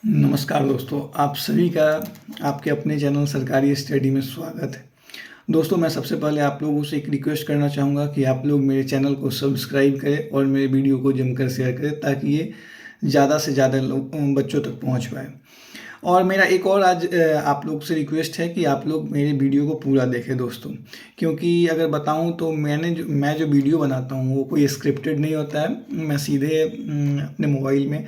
नमस्कार दोस्तों, आप सभी का आपके अपने चैनल सरकारी स्टडी में स्वागत है। दोस्तों, मैं सबसे पहले आप लोगों से एक रिक्वेस्ट करना चाहूँगा कि आप लोग मेरे चैनल को सब्सक्राइब करें और मेरे वीडियो को जमकर शेयर करें ताकि ये ज़्यादा से ज़्यादा लोग बच्चों तक पहुँच पाए। और मेरा एक और आज आप लोग से रिक्वेस्ट है कि आप लोग मेरे वीडियो को पूरा देखें दोस्तों, क्योंकि अगर बताऊं तो मैं जो वीडियो बनाता हूं वो कोई स्क्रिप्टेड नहीं होता है। मैं सीधे अपने मोबाइल में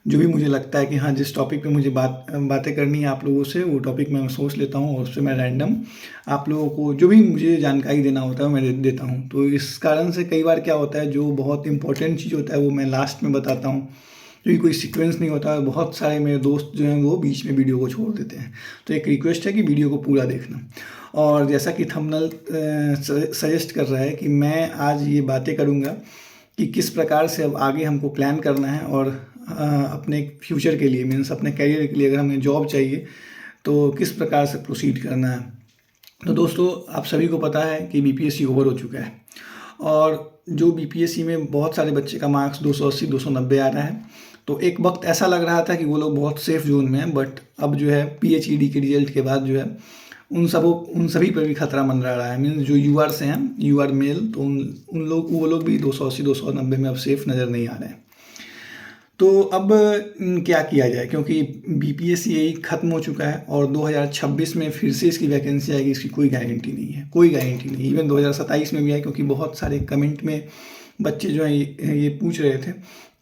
जो भी मुझे लगता है कि हाँ, जिस टॉपिक पे मुझे बातें करनी है आप लोगों से, वो टॉपिक मैं सोच लेता हूँ और उससे मैं रैंडम आप लोगों को जो भी मुझे जानकारी देना होता है मैं देता हूँ। तो इस कारण से कई बार क्या होता है, जो बहुत इंपॉर्टेंट चीज़ होता है वो मैं लास्ट में बताता हूँ, क्योंकि कोई सीक्वेंस नहीं होता है। बहुत सारे मेरे दोस्त जो हैं वो बीच में वीडियो को छोड़ देते हैं। तो एक रिक्वेस्ट है कि वीडियो को पूरा देखना। और जैसा कि थंबनेल सजेस्ट कर रहा है कि मैं आज ये बातें करूँगा कि किस प्रकार से अब आगे हमको प्लान करना है और अपने फ्यूचर के लिए, मीन्स अपने करियर के लिए, अगर हमें जॉब चाहिए तो किस प्रकार से प्रोसीड करना है। तो दोस्तों, आप सभी को पता है कि बीपीएससी ओवर हो चुका है और जो बीपीएससी में बहुत सारे बच्चे का मार्क्स 280 290 आ रहा है। तो एक वक्त ऐसा लग रहा था कि वो लोग बहुत सेफ जोन में हैं, बट अब जो है पीएचईडी के रिजल्ट के बाद जो है उन सभी पर भी खतरा मंडरा रहा है। मीन्स जो यूआर से हैं, यूआर मेल, तो वो लोग भी 280 290 में अब सेफ नज़र नहीं आ रहे हैं। तो अब क्या किया जाए, क्योंकि बीपीएससी यही खत्म हो चुका है और 2026 में फिर से इसकी वैकेंसी आएगी, इसकी कोई गारंटी नहीं है, कोई गारंटी नहीं। इवन 2027 में भी आए, क्योंकि बहुत सारे कमेंट में बच्चे जो हैं ये पूछ रहे थे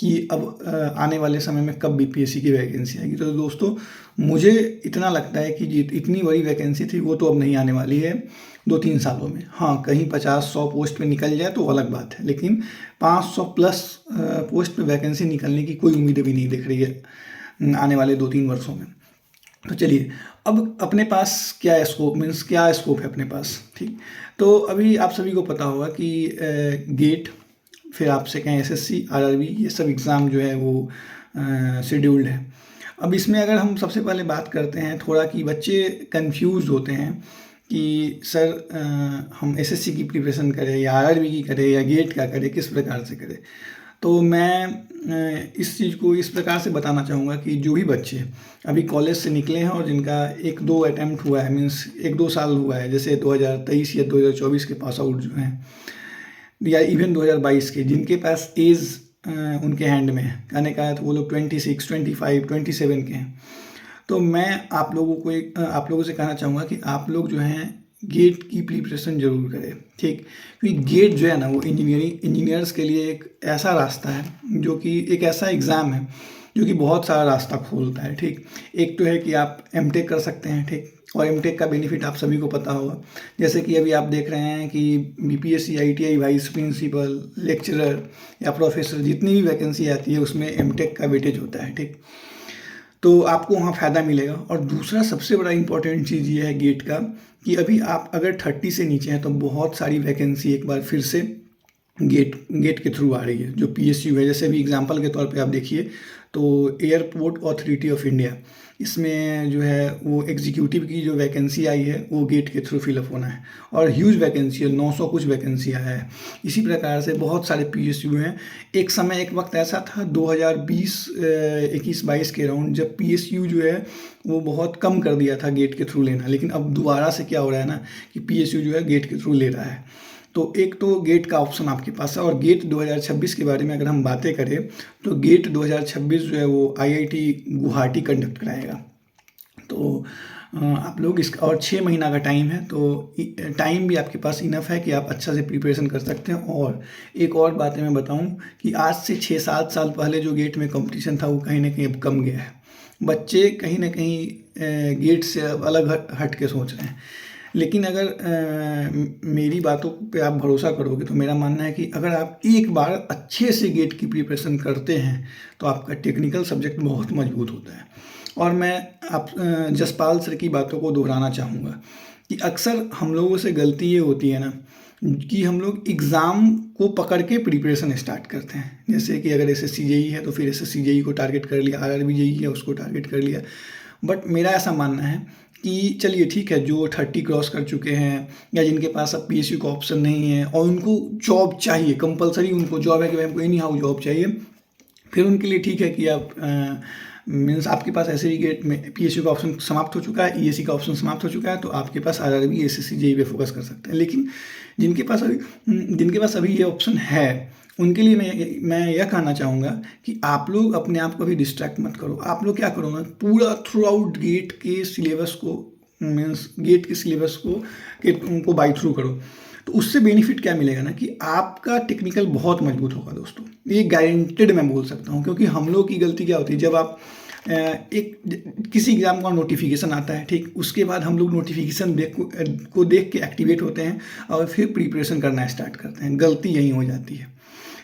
कि अब आने वाले समय में कब बीपीएससी की वैकेंसी आएगी। तो दोस्तों, मुझे इतना लगता है कि इतनी बड़ी वैकेंसी थी वो तो अब नहीं आने वाली है 2-3 सालों में। हाँ, कहीं 50-100 पोस्ट पे निकल जाए तो अलग बात है, लेकिन 500 प्लस पोस्ट पे वैकेंसी निकलने की कोई उम्मीद भी नहीं दिख रही है आने वाले 2-3 वर्षों में। तो चलिए, अब अपने पास क्या स्कोप, मीन्स क्या स्कोप है अपने पास, ठीक। तो अभी आप सभी को पता होगा कि गेट, फिर आपसे कहें एसएससी, आरआरबी, ये सब एग्ज़ाम जो है वो शेड्यूल्ड है। अब इसमें अगर हम सबसे पहले बात करते हैं थोड़ा, कि बच्चे कंफ्यूज होते हैं कि सर हम एसएससी की प्रिपरेशन करें या आरआरबी की करें या गेट का करें, किस प्रकार से करें। तो मैं इस चीज़ को इस प्रकार से बताना चाहूँगा कि जो भी बच्चे अभी कॉलेज से निकले हैं और जिनका 1-2 अटैम्प्ट हुआ है, मीन्स 1-2 साल हुआ है, जैसे 2023 या 2024 के पास आउट जो हैं, या इवन 2022 के, जिनके पास एज उनके हैंड में है, कहने का है तो वो लोग 26, 25, 27 के हैं। तो मैं आप लोगों से कहना चाहूँगा कि आप लोग जो हैं गेट की प्रिपरेशन जरूर करें, ठीक। क्योंकि गेट जो है ना, वो इंजीनियर्स के लिए एक ऐसा रास्ता है, जो कि एक ऐसा एग्ज़ाम है जो कि बहुत सारा रास्ता खोलता है, ठीक। एक तो है कि आप एमटेक कर सकते हैं, ठीक। और एमटेक का बेनिफिट आप सभी को पता होगा, जैसे कि अभी आप देख रहे हैं कि BPSC, ITI, vice principal, lecturer या प्रोफेसर, जितनी भी वैकेंसी आती है उसमें एमटेक का वेटेज होता है, ठीक। तो आपको वहाँ फ़ायदा मिलेगा। और दूसरा सबसे बड़ा इम्पॉर्टेंट चीज़ ये है गेट का, कि अभी आप अगर 30 से नीचे हैं तो बहुत सारी वैकेंसी एक बार फिर से गेट के थ्रू आ रही है, जो पीएसयू है। जैसे अभी एग्जांपल के तौर पे आप देखिए तो एयरपोर्ट अथॉरिटी ऑफ इंडिया, इसमें जो है वो एग्जीक्यूटिव की जो वैकेंसी आई है वो गेट के थ्रू फिलअप होना है, और ह्यूज वैकेंसी है, 900 कुछ वैकेंसी आया है। इसी प्रकार से बहुत सारे पीएसयू हैं। एक समय, एक वक्त ऐसा था 2020 21-22 के अराउंड, जब पीएसयू जो है वो बहुत कम कर दिया था गेट के थ्रू लेना, लेकिन अब दोबारा से क्या हो रहा है ना, कि पीएसयू जो है गेट के थ्रू ले रहा है। तो एक तो गेट का ऑप्शन आपके पास है। और गेट 2026 के बारे में अगर हम बातें करें तो गेट 2026 जो है वो आईआईटी गुवाहाटी कंडक्ट कराएगा। तो आप लोग इसका, और 6 महीना का टाइम है, तो टाइम भी आपके पास इनफ है कि आप अच्छा से प्रिपरेशन कर सकते हैं। और एक और बात मैं बताऊं कि आज से 6-7 साल पहले जो गेट में कंपटीशन था वो कहीं ना कहीं अब कम गया है। बच्चे कहीं ना कहीं गेट से अलग हट के सोच रहे हैं। लेकिन अगर मेरी बातों पे आप भरोसा करोगे तो मेरा मानना है कि अगर आप एक बार अच्छे से गेट की प्रिपरेशन करते हैं तो आपका टेक्निकल सब्जेक्ट बहुत मजबूत होता है। और मैं आप जसपाल सर की बातों को दोहराना चाहूँगा कि अक्सर हम लोगों से गलती ये होती है ना, कि हम लोग एग्ज़ाम को पकड़ के प्रिपरेशन स्टार्ट करते हैं। जैसे कि अगर एसएससी जेईई है तो फिर एसएससी जेईई को टारगेट कर लिया, आरआरबी जेईई है उसको टारगेट कर लिया। बट मेरा ऐसा मानना है कि चलिए ठीक है, जो 30 क्रॉस कर चुके हैं या जिनके पास अब पीएसयू का ऑप्शन नहीं है और उनको जॉब चाहिए, कंपलसरी उनको जॉब है कि भाई हमको एनी हाउ जॉब चाहिए, फिर उनके लिए ठीक है कि आप मीन्स आपके पास ऐसे ही गेट में पीएसयू का ऑप्शन समाप्त हो चुका है, ईएससी का ऑप्शन समाप्त हो चुका है, तो आपके पास आरआरबी, एसएससी, जेईई पे फोकस कर सकते हैं। लेकिन जिनके पास अभी ये ऑप्शन है, उनके लिए मैं यह कहना चाहूँगा कि आप लोग अपने आप को भी डिस्ट्रैक्ट मत करो। आप लोग क्या करो ना, पूरा थ्रू आउट गेट के सिलेबस को, मीन्स गेट के सिलेबस को बाई थ्रू करो। तो उससे बेनिफिट क्या मिलेगा ना, कि आपका टेक्निकल बहुत मजबूत होगा दोस्तों, ये गारंटेड मैं बोल सकता हूँ। क्योंकि हम लोग की गलती क्या होती है, जब आप किसी एग्जाम का नोटिफिकेशन आता है, ठीक, उसके बाद हम लोग नोटिफिकेशन को देख के एक्टिवेट होते हैं और फिर प्रिपरेशन करना स्टार्ट करते हैं। गलती यही हो जाती है।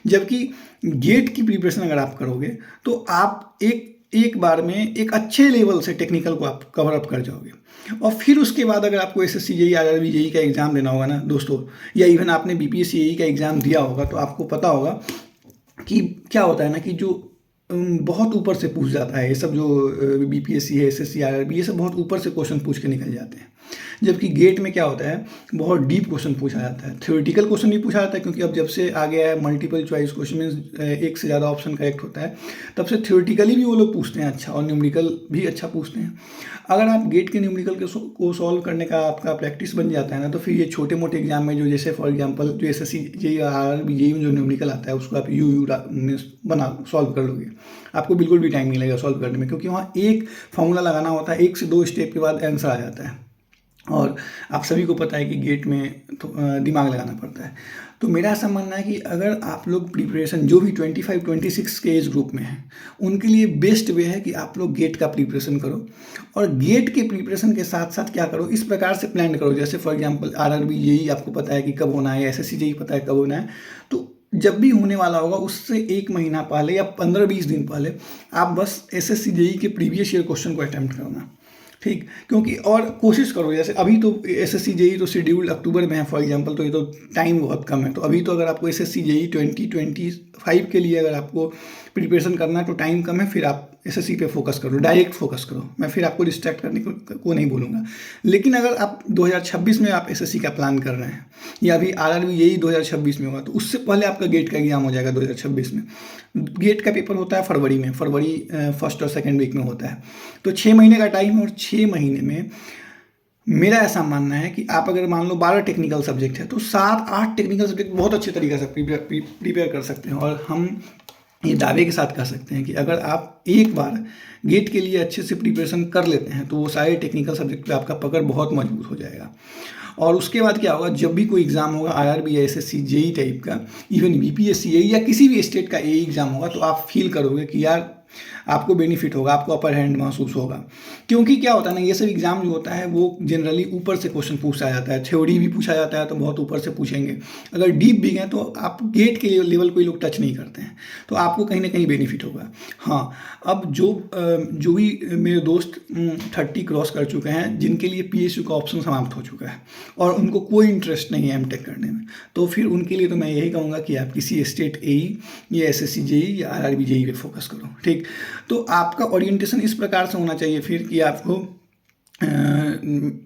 जबकि गेट की प्रिपरेशन अगर आप करोगे तो आप एक बार में एक अच्छे लेवल से टेक्निकल को आप कवर अप कर जाओगे। और फिर उसके बाद अगर आपको एसएससी जेईई, आरआरबी जेईई का एग्ज़ाम देना होगा ना दोस्तों, या इवन आपने बीपीएससी जेईई का एग्ज़ाम दिया होगा, तो आपको पता होगा कि क्या होता है ना, कि जो बहुत ऊपर से पूछ जाता है ये सब, जो बीपीएससी है, एसएससी, आरआरबी, ये सब बहुत ऊपर से क्वेश्चन पूछ के निकल जाते हैं। जबकि गेट में क्या होता है, बहुत डीप क्वेश्चन पूछा जाता है, थ्योरेटिकल क्वेश्चन भी पूछा जाता है, क्योंकि अब जब से आ गया है मल्टीपल चॉइस क्वेश्चन, मीन्स एक से ज़्यादा ऑप्शन करेक्ट होता है, तब से थ्योरेटिकली भी वो लोग पूछते हैं अच्छा, और न्यूमेरिकल भी अच्छा पूछते हैं। अगर आप गेट के न्यूमेरिकल को सॉल्व करने का आपका प्रैक्टिस बन जाता है ना, तो फिर ये छोटे मोटे एग्जाम में जो, जैसे फॉर एग्जाम्पल जो एसएससी जेईई, आरआरबी जेईई में जो न्यूमेरिकल आता है, उसको आप यू बना सॉल्व कर लोगे। आपको बिल्कुल भी टाइम नहीं लगेगा सॉल्व करने में, क्योंकि वहाँ एक फॉर्मूला लगाना होता है, 1 से 2 स्टेप के बाद आंसर आ जाता है। और आप सभी को पता है कि गेट में तो दिमाग लगाना पड़ता है। तो मेरा ऐसा मानना है कि अगर आप लोग प्रिपरेशन, जो भी 25-26 के एज ग्रुप में हैं, उनके लिए बेस्ट वे है कि आप लोग गेट का प्रिपरेशन करो। और गेट के प्रिपरेशन के साथ साथ क्या करो, इस प्रकार से प्लान करो, जैसे फॉर एग्जांपल आरआरबी जेईई आपको पता है कि कब होना है, एसएससी जेईई पता है कब होना है, तो जब भी होने वाला होगा उससे 1 महीना पहले या 15-20 दिन पहले आप बस एसएससी जेईई के प्रीवियस ईयर क्वेश्चन को अटेम्प्ट करना, ठीक। क्योंकि और कोशिश करो, जैसे अभी तो एसएससी जेईई तो शेड्यूल अक्टूबर में है फॉर एग्जांपल, तो ये तो टाइम बहुत कम है। तो अभी तो अगर आपको एसएससी जेईई 2025 के लिए अगर आपको प्रिपरेशन करना है तो टाइम कम है, फिर आप एसएससी पे फोकस करो, डायरेक्ट फोकस करो। मैं फिर आपको डिस्ट्रैक्ट करने को नहीं बोलूँगा। लेकिन अगर आप 2026 में आप एसएससी का प्लान कर रहे हैं, या अभी आरआरबी जेईई 2026 में होगा, तो उससे पहले आपका गेट का एग्जाम हो जाएगा 2026 में। गेट का पेपर होता है फरवरी में, फरवरी 1st और 2nd वीक में होता है। तो 6 महीने का टाइम है, और 6 महीने में मेरा ऐसा मानना है कि आप अगर मान लो 12 टेक्निकल सब्जेक्ट है, तो 7-8 टेक्निकल सब्जेक्ट बहुत अच्छे तरीके से प्रिपेयर कर सकते हैं। और हम ये दावे के साथ कह सकते हैं कि अगर आप एक बार गेट के लिए अच्छे से प्रिपरेशन कर लेते हैं, तो वो सारे टेक्निकल सब्जेक्ट पे आपका पकड़ बहुत मजबूत हो जाएगा। और उसके बाद क्या होगा, जब भी कोई एग्जाम होगा, आरआरबी या एसएससी जेईई टाइप का, इवन बीपीएससी जेईई या किसी भी स्टेट का ये एग्जाम होगा, तो आप फील करोगे कि यार आपको बेनिफिट होगा, आपको अपर हैंड महसूस होगा। क्योंकि क्या होता है ना, ये सब एग्जाम जो होता है वो जनरली ऊपर से क्वेश्चन पूछा जाता है, थ्योरी भी पूछा जाता है तो बहुत ऊपर से पूछेंगे। अगर डीप भी गए तो आप गेट के लेवल कोई लोग टच नहीं करते हैं, तो आपको कहीं ना कहीं बेनिफिट होगा। हाँ, अब जो भी मेरे दोस्त 30 क्रॉस कर चुके हैं, जिनके लिए पीएसयू का ऑप्शन समाप्त हो चुका है और उनको कोई इंटरेस्ट नहीं है एमटेक करने में, तो फिर उनके लिए तो मैं यही कहूँगा कि आप किसी स्टेट एई या एसएससी जेईई या आरआरबी जेईई पे फोकस करो, ठीक। तो आपका ओरिएंटेशन इस प्रकार से होना चाहिए फिर कि आपको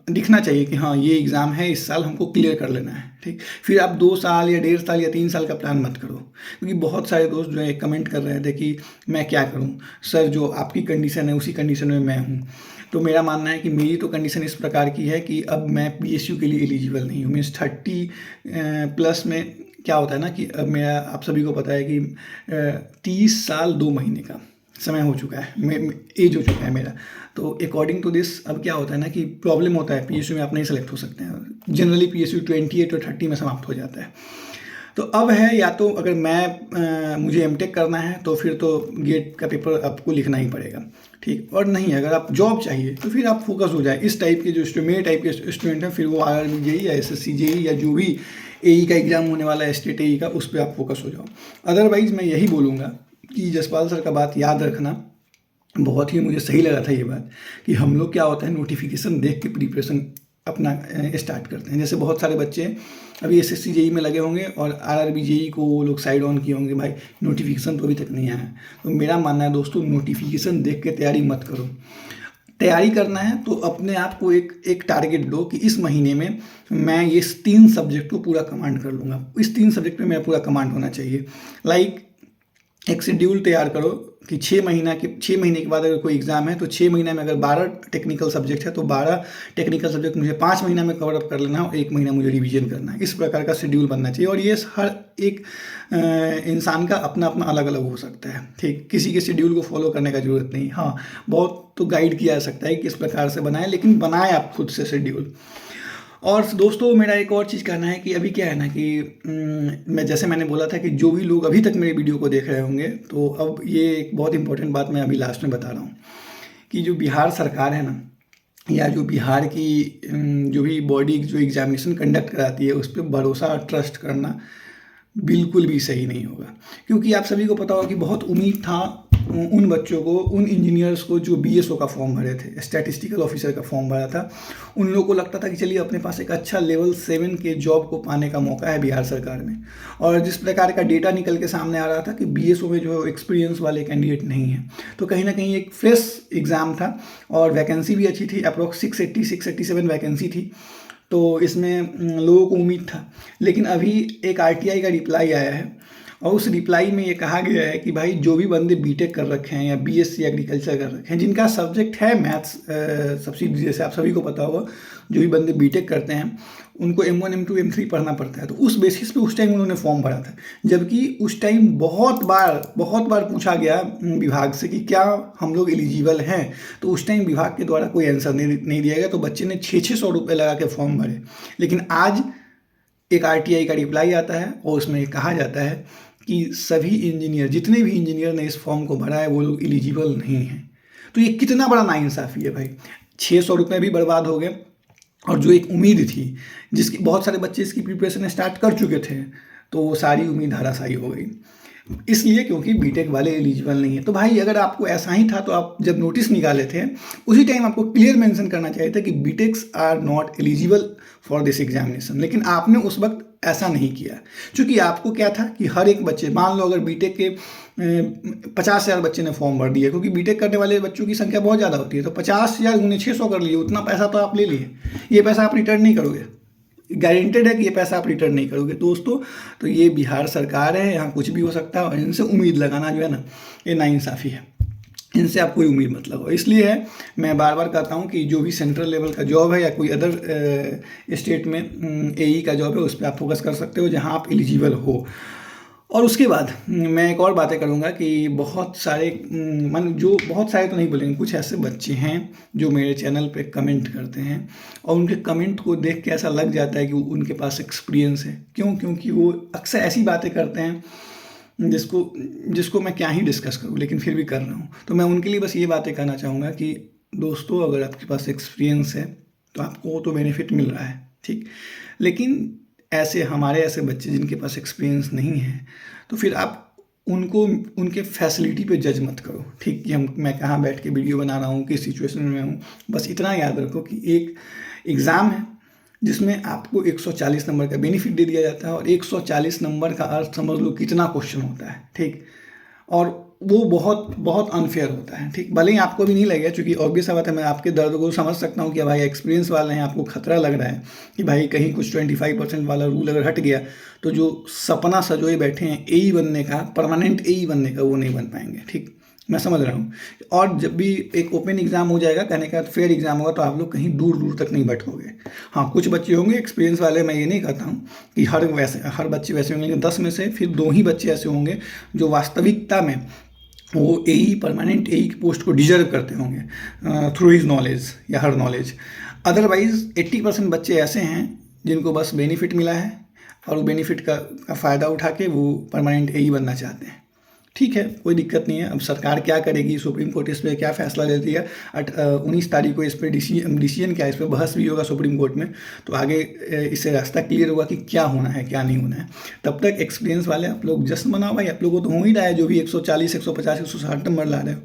दिखना चाहिए कि हाँ ये एग्ज़ाम है, इस साल हमको क्लियर कर लेना है, ठीक। फिर आप 2 साल या 1.5 साल या 3 साल का प्लान मत करो, क्योंकि बहुत सारे दोस्त जो है कमेंट कर रहे थे कि मैं क्या करूं सर, जो आपकी कंडीशन है उसी कंडीशन में मैं हूं। तो मेरा मानना है कि मेरी तो कंडीशन इस प्रकार की है कि अब मैं पीएसयू के लिए एलिजिबल नहीं हूँ। मीन्स 30+ में क्या होता है ना कि अब मेरा, आप सभी को पता है कि 30 साल 2 महीने का समय हो चुका है, एज हो चुका है मेरा। तो अकॉर्डिंग टू दिस अब क्या होता है ना कि प्रॉब्लम होता है, पीएसयू में आप नहीं सेलेक्ट हो सकते हैं। जनरली पीएसयू 28 और 30 में समाप्त हो जाता है। तो अब है, या तो अगर मुझे एमटेक करना है तो फिर तो गेट का पेपर आपको लिखना ही पड़ेगा, ठीक। और नहीं, अगर आप जॉब चाहिए तो फिर आप फोकस हो जाए। इस टाइप के जो मेरे टाइप के स्टूडेंट हैं, फिर वो आरआरबी जेईई या एसएससी जेईई या जो भी एई का एग्जाम होने वाला है, स्टेट एई का, उस पर आप फोकस हो जाओ। अदरवाइज मैं यही बोलूँगा कि जसपाल सर का बात याद रखना, बहुत ही मुझे सही लगा था ये बात, कि हम लोग क्या होता है नोटिफिकेशन देख के प्रिपरेशन अपना स्टार्ट करते हैं। जैसे बहुत सारे बच्चे अभी एसएससी जेईई में लगे होंगे और आरआरबी जेईई को वो लोग साइड ऑन किए होंगे, भाई नोटिफिकेशन तो अभी तक नहीं आया। तो मेरा मानना है दोस्तों, नोटिफिकेशन देख के तैयारी मत करो। तैयारी करना है तो अपने आप को एक टारगेट दो कि इस महीने में मैं ये 3 सब्जेक्ट को पूरा कमांड कर लूँगा, इस 3 सब्जेक्ट में मेरा पूरा कमांड होना चाहिए। लाइक एक शेड्यूल तैयार करो कि 6 महीने के बाद अगर कोई एग्ज़ाम है तो 6 महीने में अगर 12 टेक्निकल सब्जेक्ट है तो 12 टेक्निकल सब्जेक्ट मुझे 5 महीना में कवर अप कर लेना है और 1 महीना मुझे रिवीजन करना है। इस प्रकार का शेड्यूल बनना चाहिए और ये हर एक इंसान का अपना अपना अलग अलग हो सकता है, ठीक। किसी के शेड्यूल को फॉलो करने का ज़रूरत नहीं। हाँ, बहुत तो गाइड किया जा सकता है कि किस प्रकार से बनाएं, लेकिन बनाएं आप खुद से शेड्यूल। और दोस्तों मेरा एक और चीज़ कहना है कि अभी क्या है ना कि मैं जैसे मैंने बोला था कि जो भी लोग अभी तक मेरे वीडियो को देख रहे होंगे, तो अब ये एक बहुत इंपॉर्टेंट बात मैं अभी लास्ट में बता रहा हूँ कि जो बिहार सरकार है ना, या जो बिहार की जो भी बॉडी जो एग्जामिनेशन कंडक्ट कराती है उस पर भरोसा और ट्रस्ट करना बिल्कुल भी सही नहीं होगा। क्योंकि आप सभी को पता होगा कि बहुत उम्मीद था उन बच्चों को, उन इंजीनियर्स को जो बीएसओ का फॉर्म भरे थे, स्टैटिस्टिकल ऑफिसर का फॉर्म भरा था। उन लोगों को लगता था कि चलिए अपने पास एक अच्छा लेवल 7 के जॉब को पाने का मौका है बिहार सरकार में। और जिस प्रकार का डेटा निकल के सामने आ रहा था कि बीएसओ में जो एक्सपीरियंस वाले कैंडिडेट नहीं है, तो कहीं ना कहीं एक फ्रेश एग्ज़ाम था और वैकेंसी भी अच्छी थी, अप्रॉक्स 687 वैकेंसी थी। तो इसमें लोगों को उम्मीद था। लेकिन अभी एक आरटीआई का रिप्लाई आया है और उस रिप्लाई में ये कहा गया है कि भाई जो भी बंदे बीटेक कर रखे हैं या बीएससी एग्रीकल्चर कर रखे हैं, जिनका सब्जेक्ट है मैथ्स सब्सिडी, जैसे आप सभी को पता होगा, जो भी बंदे बीटेक करते हैं उनको M1 M2 M3 पढ़ना पड़ता है। तो उस बेसिस पे उस टाइम उन्होंने फॉर्म भरा था, जबकि उस टाइम बहुत बार पूछा गया विभाग से कि क्या हम लोग एलिजिबल हैं, तो उस टाइम विभाग के द्वारा कोई आंसर नहीं दिया गया। तो बच्चे ने 600 रुपये लगा के फॉर्म भरे। लेकिन आज एक आरटीआई का रिप्लाई आता है और उसमें कहा जाता है कि सभी इंजीनियर, जितने भी इंजीनियर ने इस फॉर्म को भरा है वो लोग एलिजिबल नहीं हैं। तो ये कितना बड़ा नाइंसाफ़ी है भाई। 600 रुपये भी बर्बाद हो गए और जो एक उम्मीद थी, जिसकी बहुत सारे बच्चे इसकी प्रिपरेशन स्टार्ट कर चुके थे, तो वो सारी उम्मीद हराशाई हो गई। इसलिए क्योंकि बीटेक वाले एलिजिबल नहीं है। तो भाई अगर आपको ऐसा ही था तो आप जब नोटिस निकाले थे उसी टाइम आपको क्लियर मेंशन करना चाहिए था कि BTechs are not eligible for this examination. लेकिन आपने उस वक्त ऐसा नहीं किया, क्योंकि आपको क्या था कि हर एक बच्चे, मान लो अगर बीटेक के 50,000 बच्चे ने फॉर्म भर दिया, क्योंकि बीटेक करने वाले बच्चों की संख्या बहुत ज़्यादा होती है, तो 50,000 उन्हें 600 कर लिए, उतना पैसा तो आप ले लिए। ये पैसा आप रिटर्न नहीं करोगे, गारंटेड है कि ये पैसा आप रिटर्न नहीं करोगे दोस्तों। तो ये बिहार सरकार है, यहाँ कुछ भी हो सकता है और इनसे उम्मीद लगाना जो है ना, ये नाइंसाफ़ी है। इनसे आप कोई उम्मीद मत लगाओ। इसलिए है मैं बार बार कहता हूँ कि जो भी सेंट्रल लेवल का जॉब है या कोई अदर स्टेट में एई का जॉब है, उस पर आप फोकस कर सकते हो जहाँ आप एलिजिबल हो। और उसके बाद मैं एक और बातें करूँगा कि बहुत सारे बहुत सारे तो नहीं बोलेंगे, कुछ ऐसे बच्चे हैं जो मेरे चैनल पे कमेंट करते हैं और उनके कमेंट को देख के ऐसा लग जाता है कि उनके पास एक्सपीरियंस है। क्यों? क्योंकि वो अक्सर ऐसी बातें करते हैं जिसको मैं क्या ही डिस्कस करूँ, लेकिन फिर भी कर रहा हूँ। तो मैं उनके लिए बस ये बातें कहना चाहूँगा कि दोस्तों, अगर आपके पास एक्सपीरियंस है तो आपको तो बेनिफिट मिल रहा है, ठीक। लेकिन हमारे ऐसे बच्चे जिनके पास एक्सपीरियंस नहीं है, तो फिर आप उनको उनके फैसिलिटी पे जज मत करो, ठीक। कि मैं कहाँ बैठ के वीडियो बना रहा हूँ, किस सिचुएशन में हूँ। बस इतना याद रखो कि एक एग्ज़ाम है जिसमें आपको 140 नंबर का बेनिफिट दे दिया जाता है और 140 नंबर का अर्थ समझ लो कितना क्वेश्चन होता है, ठीक। और वो बहुत अनफेयर होता है, ठीक। भले ही आपको भी नहीं लगेगा, क्योंकि ऑब्वियस बात है, मैं आपके दर्द को समझ सकता हूँ कि भाई एक्सपीरियंस वाले हैं, आपको खतरा लग रहा है कि भाई कहीं कुछ 25% वाला रूल अगर हट गया तो जो सपना सजोए बैठे हैं एई बनने का, परमानेंट एई बनने का, वो नहीं बन पाएंगे, ठीक। मैं समझ रहा हूँ। और जब भी एक ओपन एग्ज़ाम हो जाएगा, कहने का फेयर एग्ज़ाम होगा, तो आप लोग कहीं दूर दूर तक नहीं भटकोगे। हाँ, कुछ बच्चे होंगे एक्सपीरियंस वाले, मैं ये नहीं कहता हूँ कि हर बच्चे वैसे होंगे, लेकिन 10 में से फिर 2 ही बच्चे ऐसे होंगे जो वास्तविकता में वो एई, परमानेंट एई की पोस्ट को डिजर्व करते होंगे थ्रू हिज नॉलेज या हर नॉलेज। अदरवाइज 80% बच्चे ऐसे हैं जिनको बस बेनिफिट मिला है और वो बेनिफिट का फ़ायदा उठा के वो परमानेंट एई बनना चाहते हैं, ठीक है। कोई दिक्कत नहीं है। अब सरकार क्या करेगी, सुप्रीम कोर्ट इस पर क्या फैसला लेती है, 19 तारीख को इस पर डिसीजन क्या है, इस पर बहस भी होगा सुप्रीम कोर्ट में। तो आगे इससे रास्ता क्लियर होगा कि क्या होना है क्या नहीं होना है। तब तक एक्सपीरियंस वाले आप लोग जश्न मनाओ भाई, आप लोगों को तो हो ही रहा है, जो भी 140, 150, 160 नंबर ला रहे हो।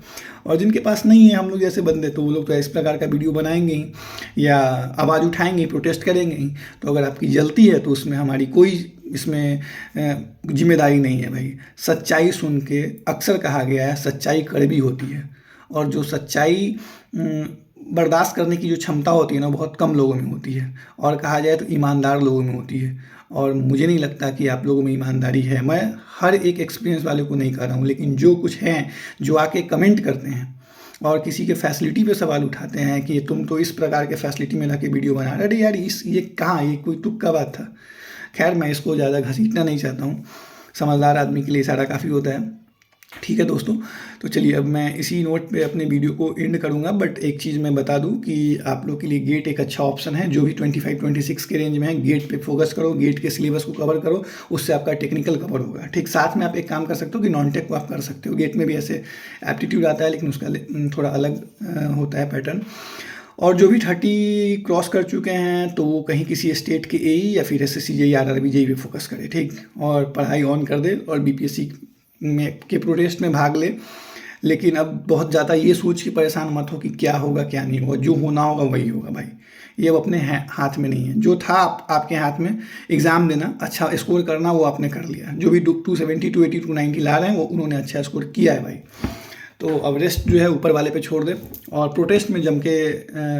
और जिनके पास नहीं है, हम लोग जैसे बंदे, तो वो लोग तो इस प्रकार का वीडियो बनाएंगे ही या आवाज़ उठाएंगे, प्रोटेस्ट करेंगे ही। तो अगर आपकी जलती है तो उसमें हमारी कोई इसमें जिम्मेदारी नहीं है भाई। सच्चाई सुन के, अक्सर कहा गया है सच्चाई कड़वी होती है, और जो सच्चाई बर्दाश्त करने की जो क्षमता होती है ना, बहुत कम लोगों में होती है, और कहा जाए तो ईमानदार लोगों में होती है। और मुझे नहीं लगता कि आप लोगों में ईमानदारी है। मैं हर एक एक्सपीरियंस वाले को नहीं कह रहा हूँ, लेकिन जो कुछ हैं, जो आके कमेंट करते हैं और किसी के फैसिलिटी पे सवाल उठाते हैं कि तुम तो इस प्रकार के फैसिलिटी में लाके वीडियो बना रहे, अरे यार ये कहाँ, ये कोई तुक का बात था। खैर, मैं इसको ज़्यादा घसीटना नहीं चाहता हूँ, समझदार आदमी के लिए इशारा काफ़ी होता है। ठीक है दोस्तों, तो चलिए अब मैं इसी नोट पे अपने वीडियो को एंड करूंगा। बट एक चीज़ मैं बता दूं कि आप लोग के लिए गेट एक अच्छा ऑप्शन है। जो भी 25-26 के रेंज में है, गेट पे फोकस करो, गेट के सिलेबस को कवर करो, उससे आपका टेक्निकल कवर होगा। ठीक, साथ में आप एक काम कर सकते हो कि नॉन टेक को आप कर सकते हो। गेट में भी ऐसे एप्टीट्यूड आता है, लेकिन उसका थोड़ा अलग होता है पैटर्न। और जो भी 30 क्रॉस कर चुके हैं तो वो कहीं किसी स्टेट के एई या फिर एसएससी जेई आरआरबी जेई पे फोकस करे, ठीक, और पढ़ाई ऑन कर दे और बीपीएससी में के प्रोटेस्ट में भाग ले। लेकिन अब बहुत ज़्यादा ये सोच के परेशान मत हो कि क्या होगा क्या नहीं होगा, जो होना होगा वही होगा भाई। ये अब अपने हाथ में नहीं है। जो था आपके हाथ में, एग्ज़ाम देना, अच्छा स्कोर करना, वो आपने कर लिया। जो भी 270, 280, 290 ला रहे हैं वो उन्होंने अच्छा स्कोर किया है भाई। तो अब रेस्ट जो है ऊपर वाले पे छोड़ दे और प्रोटेस्ट में जम के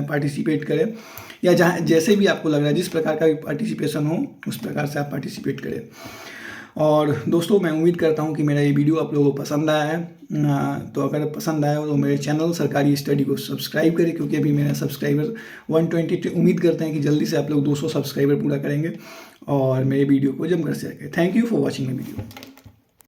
पार्टिसिपेट करें, या जहाँ जैसे भी आपको लग रहा है, जिस प्रकार का भी पार्टिसिपेशन हो उस प्रकार से आप पार्टिसिपेट करें। और दोस्तों, मैं उम्मीद करता हूँ कि मेरा ये वीडियो आप लोगों को पसंद आया है। तो अगर पसंद आया हो तो मेरे चैनल सरकारी स्टडी को सब्सक्राइब करें, क्योंकि अभी मेरा सब्सक्राइबर 120 उम्मीद करते हैं कि जल्दी से आप लोग 200 सब्सक्राइबर पूरा करेंगे और मेरे वीडियो को जमकर शेयर करें। Thank you for watching my video.